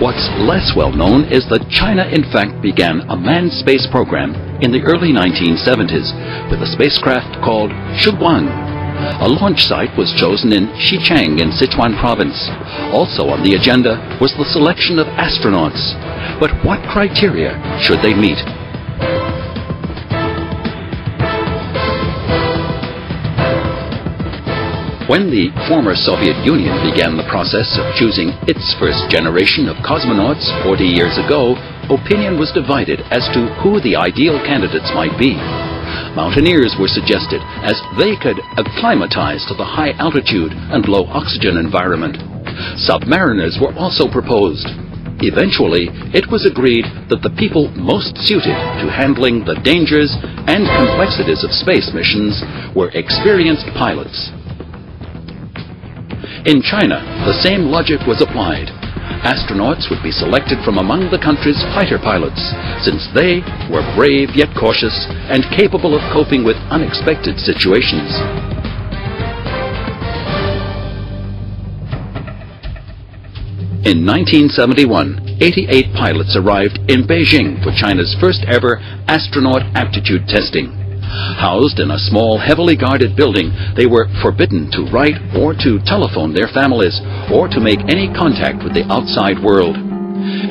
What's less well known is that China in fact began a manned space program in the early 1970s with a spacecraft called Shiguang. A launch site was chosen in Xichang in Sichuan province. Also on the agenda was the selection of astronauts. But what criteria should they meet? When the former Soviet Union began the process of choosing its first generation of cosmonauts 40 years ago, opinion was divided as to who the ideal candidates might be. Mountaineers were suggested as they could acclimatize to the high altitude and low oxygen environment. Submariners were also proposed. Eventually, it was agreed that the people most suited to handling the dangers and complexities of space missions were experienced pilots. In China, the same logic was applied. Astronauts would be selected from among the country's fighter pilots, since they were brave yet cautious and capable of coping with unexpected situations. In 1971, 88 pilots arrived in Beijing for China's first ever astronaut aptitude testing. Housed in a small, heavily guarded building, they were forbidden to write or to telephone their families or to make any contact with the outside world.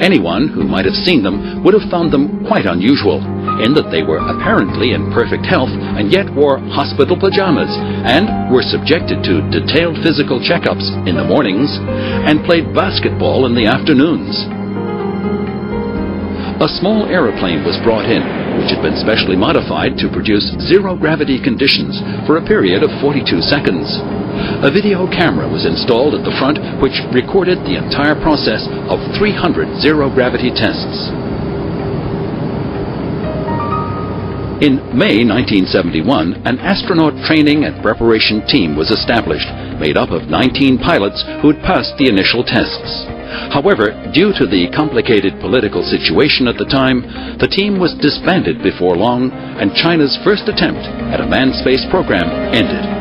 Anyone who might have seen them would have found them quite unusual, in that they were apparently in perfect health and yet wore hospital pajamas and were subjected to detailed physical checkups in the mornings and played basketball in the afternoons. A small aeroplane was brought in, which had been specially modified to produce zero-gravity conditions for a period of 42 seconds. A video camera was installed at the front which recorded the entire process of 300 zero-gravity tests. In May 1971, an astronaut training and preparation team was established, made up of 19 pilots who had passed the initial tests. However, due to the complicated political situation at the time, the team was disbanded before long, and China's first attempt at a manned space program ended.